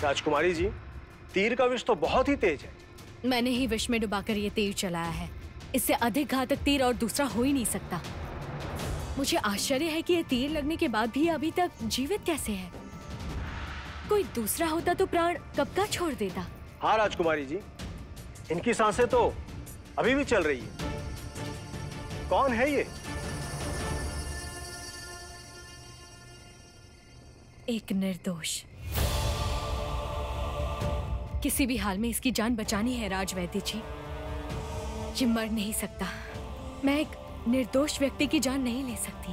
राजकुमारी जी, तीर का विष तो बहुत ही तेज है। मैंने ही विष में डुबाकर ये तीर चलाया है। इससे अधिक घातक तीर और दूसरा हो ही नहीं सकता। मुझे आश्चर्य है कि ये तीर लगने के बाद भी अभी तक जीवित कैसे है। कोई दूसरा होता तो प्राण कब का छोड़ देता। हाँ राजकुमारी जी, इनकी सांसें तो अभी भी चल रही है। कौन है ये? एक निर्दोष। किसी भी हाल में इसकी जान बचानी है राजवैद्य जी। ये मर नहीं सकता। मैं एक निर्दोष व्यक्ति की जान नहीं ले सकती।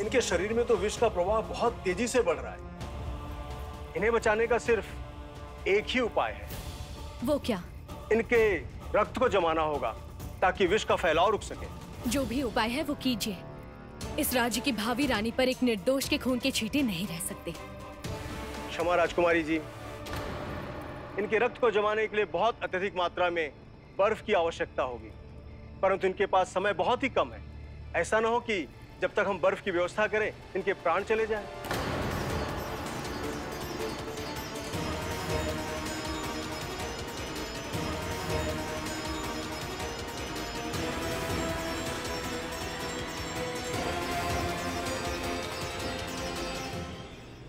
इनके शरीर में तो विष का प्रवाह बहुत तेजी से बढ़ रहा है। इन्हें बचाने का सिर्फ एक ही उपाय है। वो क्या? इनके रक्त को जमाना होगा ताकि विष का फैलाव रुक सके। जो भी उपाय है वो कीजिए। इस राज्य की भावी रानी पर एक निर्दोष के खून के छींटे नहीं रह सकते। क्षमा राजकुमारी जी, इनके रक्त को जमाने के लिए बहुत अत्यधिक मात्रा में बर्फ की आवश्यकता होगी, परंतु इनके पास समय बहुत ही कम है। ऐसा ना हो कि जब तक हम बर्फ की व्यवस्था करें इनके प्राण चले जाएं।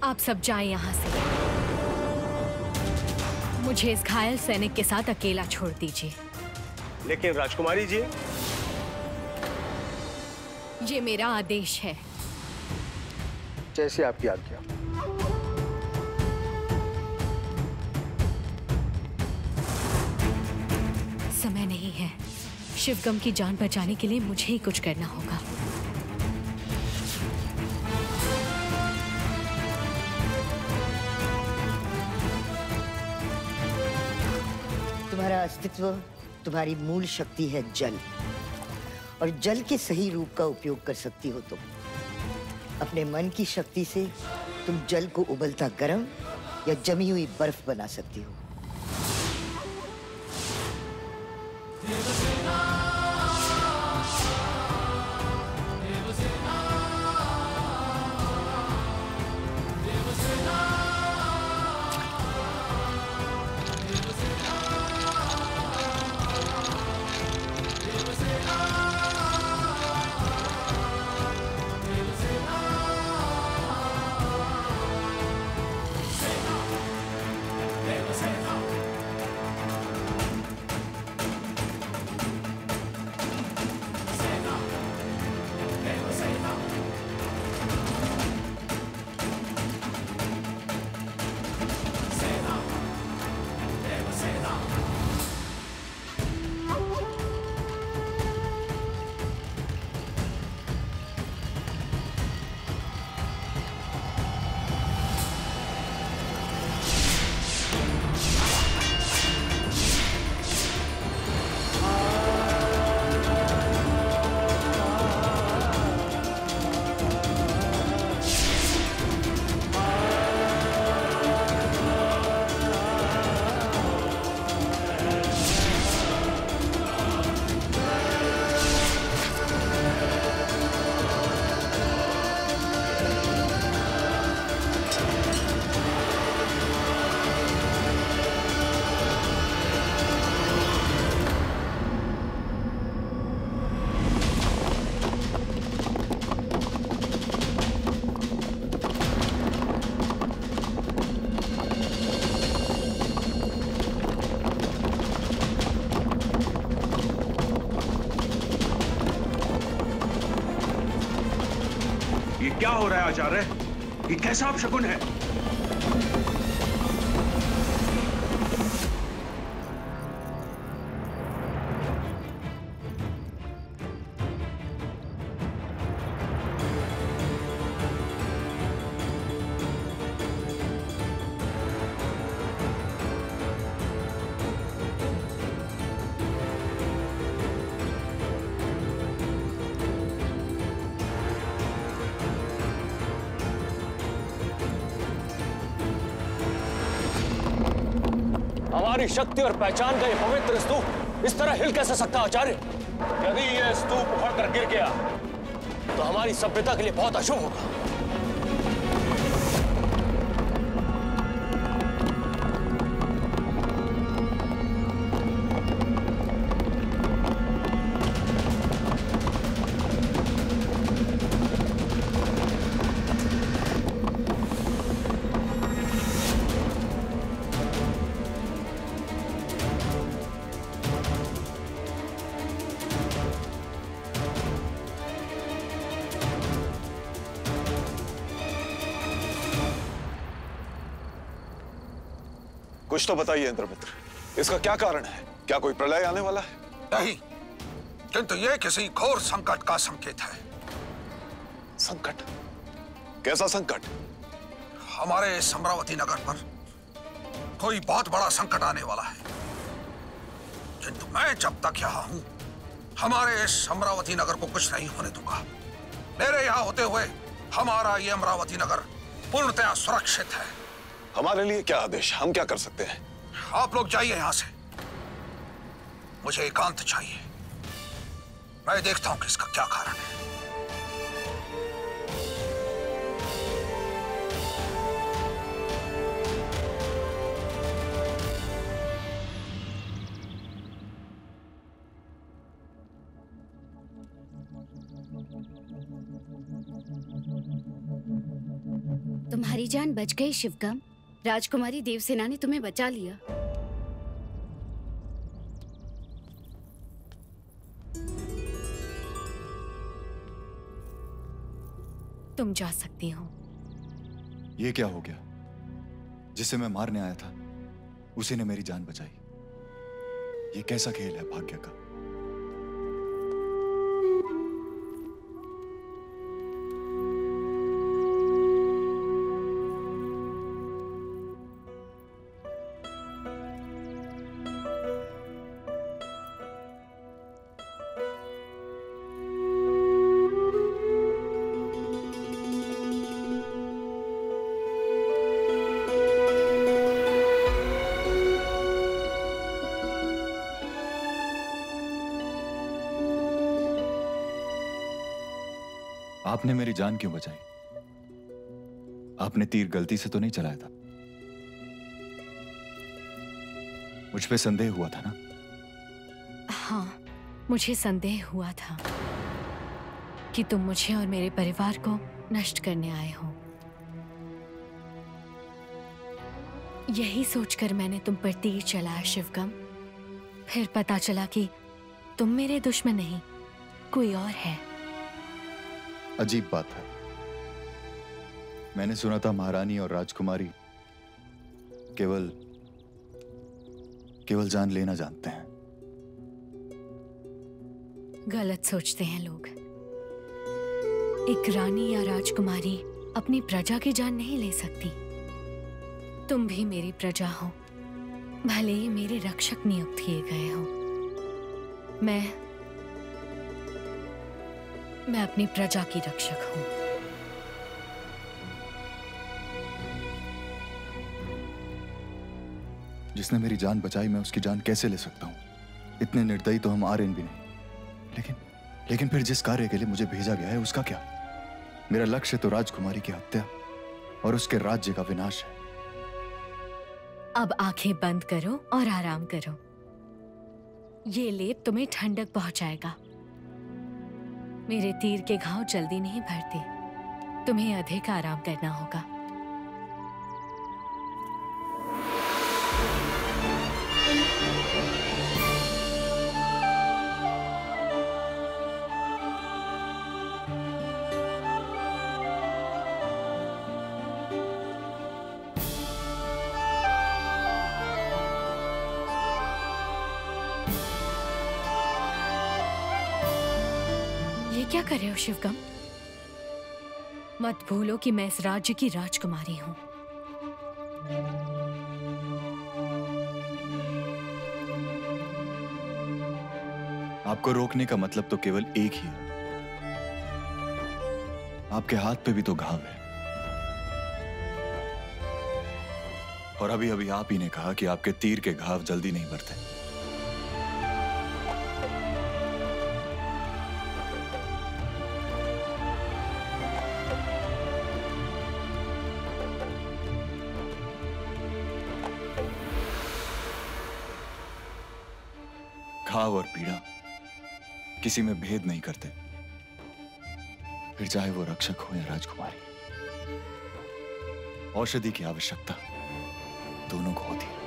आप सब जाएं यहाँ से। मुझे इस घायल सैनिक के साथ अकेला छोड़ दीजिए। लेकिन राजकुमारी जी, ये मेरा आदेश है। जैसे आपकी आज्ञा। समय नहीं है। शिवगम की जान बचाने के लिए मुझे ही कुछ करना होगा। तुम्हारा अस्तित्व, तुम्हारी मूल शक्ति है जल, और जल के सही रूप का उपयोग कर सकती हो तुम। अपने मन की शक्ति से तुम जल को उबलता गर्म या जमी हुई बर्फ बना सकती हो। क्या हो रहा है आचार्य? ये कैसा अपशकुन है? हमारी शक्ति और पहचान का ये पवित्र स्तूप इस तरह हिल कैसे सकता आचार्य? यदि यह स्तूप उखड़कर गिर गया तो हमारी सभ्यता के लिए बहुत अशुभ होगा। कुछ तो बताइए इंद्रमित्र, इसका क्या कारण है? क्या कोई प्रलय आने वाला है? नहीं, किंतु ये किसी घोर संकट का संकेत है। संकट? कैसा संकट? हमारे इस अमरावती नगर पर कोई बहुत बड़ा संकट आने वाला है, किंतु मैं जब तक यहाँ हूँ हमारे इस अमरावती नगर को कुछ नहीं होने दूंगा। मेरे यहाँ होते हुए हमारा ये अमरावती नगर पूर्णतया सुरक्षित है। हमारे लिए क्या आदेश? हम क्या कर सकते हैं? आप लोग जाइए यहाँ से, मुझे एकांत चाहिए। मैं देखता हूँ कि इसका क्या कारण है। तुम्हारी जान बच गई शिवगम। राजकुमारी देवसेना ने तुम्हें बचा लिया। तुम जा सकती हो। ये क्या हो गया? जिसे मैं मारने आया था उसी ने मेरी जान बचाई। ये कैसा खेल है भाग्य का? आपने मेरी जान क्यों बचाई? आपने तीर गलती से तो नहीं चलाया था? मुझ पे संदेह हुआ था ना? हाँ, मुझे संदेह हुआ था कि तुम मुझे और मेरे परिवार को नष्ट करने आए हो। यही सोचकर मैंने तुम पर तीर चलाया शिवगम। फिर पता चला कि तुम मेरे दुश्मन नहीं, कोई और है। अजीब बात है। मैंने सुना था महारानी और राजकुमारी केवल जान लेना जानते हैं। गलत सोचते हैं लोग। एक रानी या राजकुमारी अपनी प्रजा की जान नहीं ले सकती। तुम भी मेरी प्रजा हो, भले ही मेरे रक्षक नियुक्त किए गए हो। मैं अपनी प्रजा की रक्षक हूं। जिसने मेरी जान बचाई, मैं उसकी जान कैसे ले सकता हूं? इतने निर्दयी तो हम आर्यन भी नहीं। लेकिन फिर जिस कार्य के लिए मुझे भेजा गया है उसका क्या? मेरा लक्ष्य तो राजकुमारी की हत्या और उसके राज्य का विनाश है। अब आंखें बंद करो और आराम करो। ये लेप तुम्हें ठंडक पहुंचाएगा। मेरे तीर के घाव जल्दी नहीं भरते, तुम्हें अधिक आराम करना होगा। क्या कर रहे हो शिवगम? मत भूलो कि मैं इस राज्य की राजकुमारी हूं। आपको रोकने का मतलब तो केवल एक ही है। आपके हाथ पे भी तो घाव है। और अभी अभी आप ही ने कहा कि आपके तीर के घाव जल्दी नहीं भरते। घाव और पीड़ा किसी में भेद नहीं करते, फिर चाहे वो रक्षक हो या राजकुमारी। औषधि की आवश्यकता दोनों को होती है।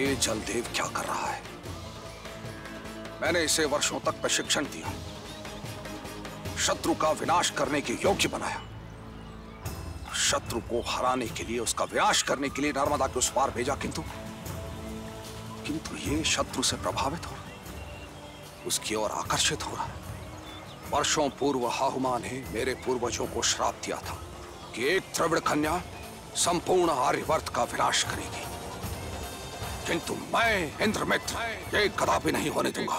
ये जलदेव क्या कर रहा है? मैंने इसे वर्षों तक प्रशिक्षण दिया, शत्रु का विनाश करने के योग्य बनाया, शत्रु को हराने के लिए, उसका विनाश करने के लिए नर्मदा के उस पार भेजा, किंतु ये शत्रु से प्रभावित हो, उसकी ओर आकर्षित हो रहा है। वर्षों पूर्व हाहुमा ने मेरे पूर्वजों को श्राप दिया था कि एक द्रविड़ कन्या संपूर्ण आर्यवर्त का विनाश करेगी, किंतु मैं इंद्रमित्र ये कदापि नहीं होने दूंगा,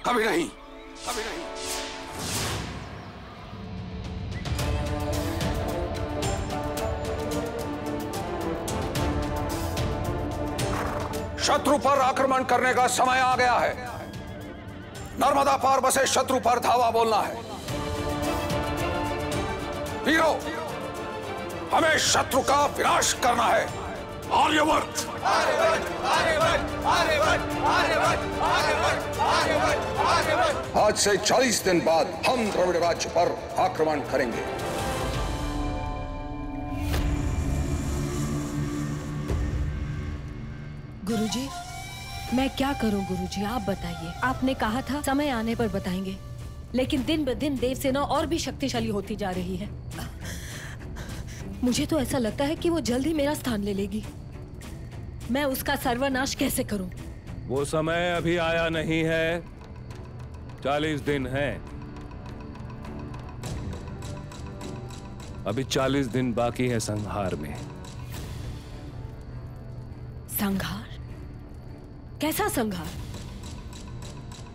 कभी नहीं, कभी नहीं। शत्रु पर आक्रमण करने का समय आ गया है। नर्मदा पार बसे शत्रु पर धावा बोलना है। वीरों, हमें शत्रु का विनाश करना है। आर्यवर्त, आर्यवर्त, आर्यवर्त, आर्यवर्त, आर्यवर्त, आर्यवर्त, आर्यवर्त, आर्यवर्त। आज से 40 दिन बाद हम द्रविड़ राज्य पर आक्रमण करेंगे। गुरुजी, मैं क्या करूं गुरुजी, आप बताइए। आपने कहा था समय आने पर बताएंगे, लेकिन दिन ब दिन देवसेना और भी शक्तिशाली होती जा रही है। मुझे तो ऐसा लगता है कि वो जल्द ही मेरा स्थान ले लेगी। मैं उसका सर्वनाश कैसे करूं? वो समय अभी आया नहीं है, 40 दिन है। अभी 40 दिन बाकी है संहार में। संहार? कैसा संहार?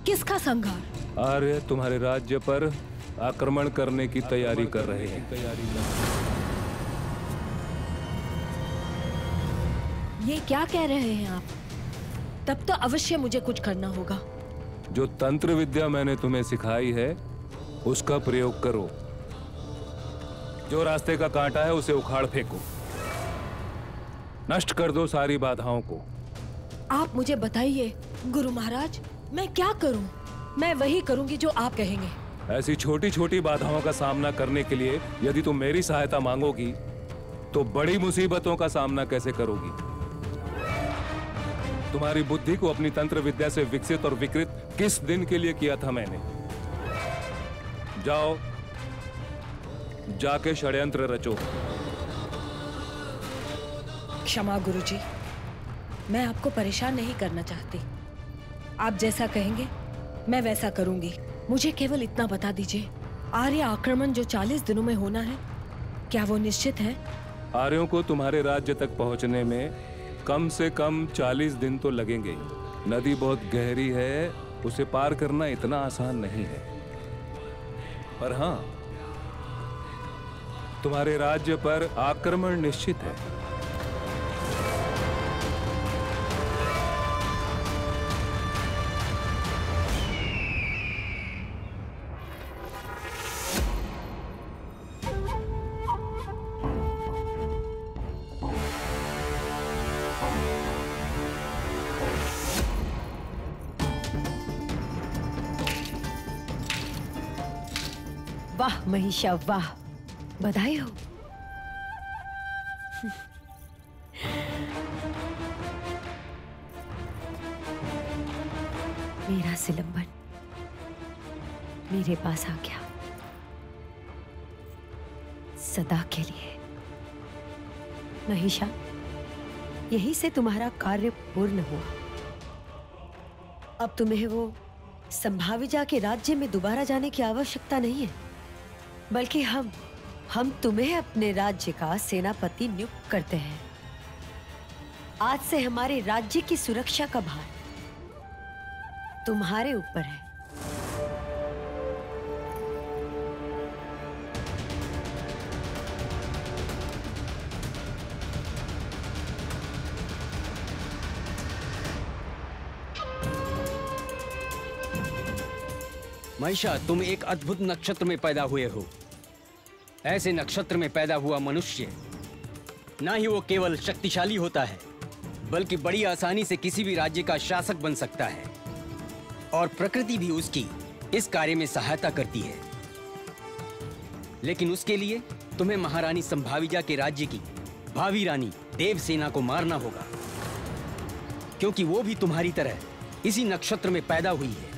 किसका संहार? आर्य तुम्हारे राज्य पर आक्रमण करने की तैयारी कर रहे हैं। ये क्या कह रहे हैं आप? तब तो अवश्य मुझे कुछ करना होगा। जो तंत्र विद्या मैंने तुम्हें सिखाई है उसका प्रयोग करो। जो रास्ते का कांटा है उसे उखाड़ फेंको, नष्ट कर दो सारी बाधाओं को। आप मुझे बताइए गुरु महाराज, मैं क्या करूं? मैं वही करूंगी जो आप कहेंगे। ऐसी छोटी छोटी बाधाओं का सामना करने के लिए यदि तुम मेरी सहायता मांगोगी तो बड़ी मुसीबतों का सामना कैसे करोगी? तुम्हारी बुद्धि को अपनी तंत्र विद्या से विकसित और विकृत किस दिन के लिए किया था मैंने? जाओ, जाके षड्यंत्र रचो। क्षमा गुरुजी, मैं आपको परेशान नहीं करना चाहती। आप जैसा कहेंगे मैं वैसा करूंगी। मुझे केवल इतना बता दीजिए, आर्य आक्रमण जो 40 दिनों में होना है, क्या वो निश्चित है? आर्यों को तुम्हारे राज्य तक पहुंचने में कम से कम 40 दिन तो लगेंगे। नदी बहुत गहरी है, उसे पार करना इतना आसान नहीं है। पर हां, तुम्हारे राज्य पर आक्रमण निश्चित है। वाह महिषा, वाह, बधाई हो। मेरा सिलंबन मेरे पास आ गया, सदा के लिए। महिषा, यही से तुम्हारा कार्य पूर्ण हुआ। अब तुम्हें वो संभाविजा के राज्य में दोबारा जाने की आवश्यकता नहीं है, बल्कि हम तुम्हें अपने राज्य का सेनापति नियुक्त करते हैं। आज से हमारे राज्य की सुरक्षा का भार तुम्हारे ऊपर है। महिषा, तुम एक अद्भुत नक्षत्र में पैदा हुए हो। ऐसे नक्षत्र में पैदा हुआ मनुष्य ना ही वो केवल शक्तिशाली होता है, बल्कि बड़ी आसानी से किसी भी राज्य का शासक बन सकता है, और प्रकृति भी उसकी इस कार्य में सहायता करती है। लेकिन उसके लिए तुम्हें महारानी संभाविजा के राज्य की भावी रानी देवसेना को मारना होगा। क्योंकि वो भी तुम्हारी तरह इसी नक्षत्र में पैदा हुई है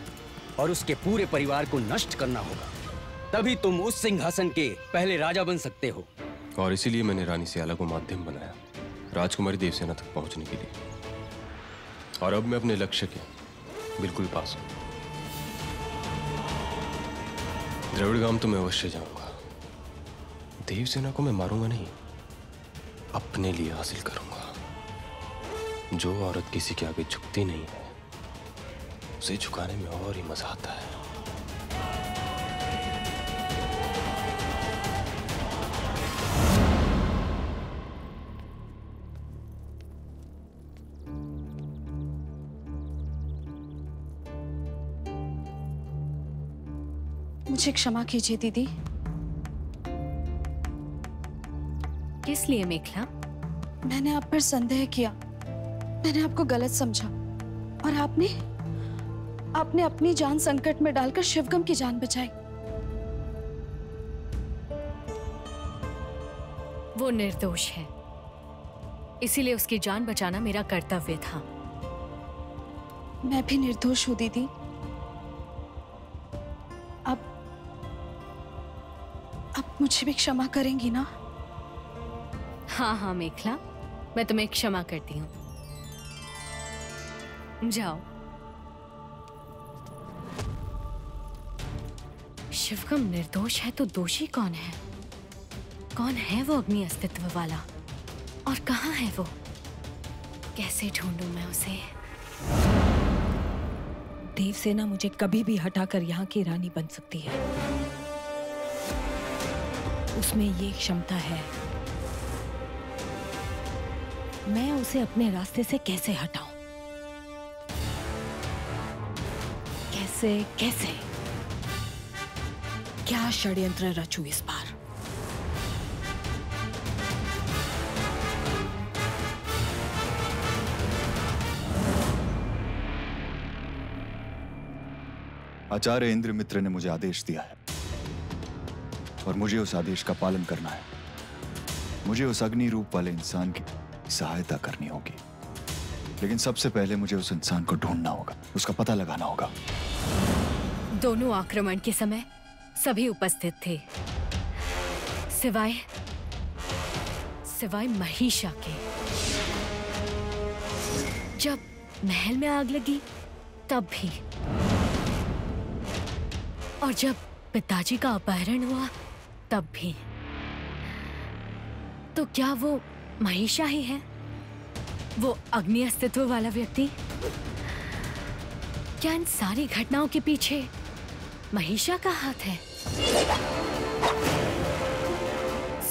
और उसके पूरे परिवार को नष्ट करना होगा। तभी तुम उस सिंहासन के पहले राजा बन सकते हो। और इसीलिए मैंने रानी सियाला को माध्यम बनाया राजकुमारी देवसेना तक पहुंचने के लिए। और अब मैं अपने लक्ष्य के बिल्कुल पास हूं। द्रविड़गाम तो मैं अवश्य जाऊंगा। देवसेना को मैं मारूंगा नहीं, अपने लिए हासिल करूंगा। जो औरत किसी के आगे झुकती नहीं है, उसे झुकाने में और ही मजा आता है। मुझे क्षमा कीजिए दीदी। किस लिए मेखला? मैंने आप पर संदेह किया, मैंने आपको गलत समझा और आपने अपनी जान संकट में डालकर शिवगम की जान बचाई। वो निर्दोष है, इसीलिए उसकी जान बचाना मेरा कर्तव्य था। मैं भी निर्दोष हूँ दीदी। अब मुझे भी क्षमा करेंगी ना? हाँ हाँ मेखला, मैं तुम्हें क्षमा करती हूँ। जाओ। शिवगम निर्दोष है तो दोषी कौन है? कौन है वो अग्नि अस्तित्व वाला और कहाँ है वो? कैसे ढूंढूं मैं उसे? देवसेना मुझे कभी भी हटाकर यहाँ की रानी बन सकती है, उसमें ये क्षमता है। मैं उसे अपने रास्ते से कैसे हटाऊं? कैसे क्या षड्यंत्र रचूं इस बार? आचार्य इंद्रमित्र ने मुझे आदेश दिया है और मुझे उस आदेश का पालन करना है। मुझे उस अग्नि रूप वाले इंसान की सहायता करनी होगी, लेकिन सबसे पहले मुझे उस इंसान को ढूंढना होगा, उसका पता लगाना होगा। दोनों आक्रमण के समय सभी उपस्थित थे, सिवाय महिषा के। जब महल में आग लगी तब भी, और जब पिताजी का अपहरण हुआ तब भी। तो क्या वो महिषा ही है, वो अग्नि अस्तित्व वाला व्यक्ति? क्या इन सारी घटनाओं के पीछे महिषा का हाथ है?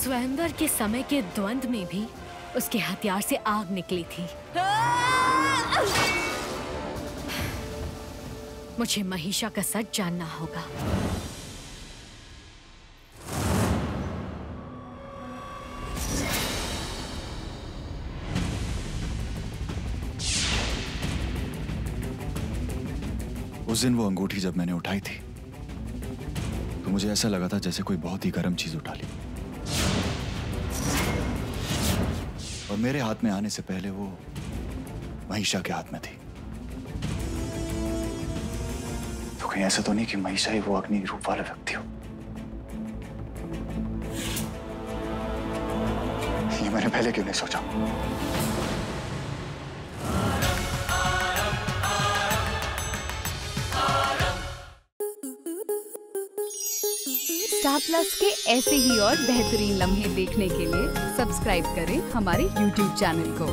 स्वयंवर के समय के द्वंद्व में भी उसके हथियार से आग निकली थी। मुझे महिषा का सच जानना होगा। उस दिन वो अंगूठी जब मैंने उठाई थी तो मुझे ऐसा लगा था जैसे कोई बहुत ही गर्म चीज उठा ली, और मेरे हाथ में आने से पहले वो महिषा के हाथ में थी। तो कहीं ऐसा तो नहीं कि महिषा ही वो अग्नि रूप वाला व्यक्ति हो? ये मैंने पहले क्यों नहीं सोचा? स्टार प्लस के ऐसे ही और बेहतरीन लम्हे देखने के लिए सब्सक्राइब करें हमारे YouTube चैनल को।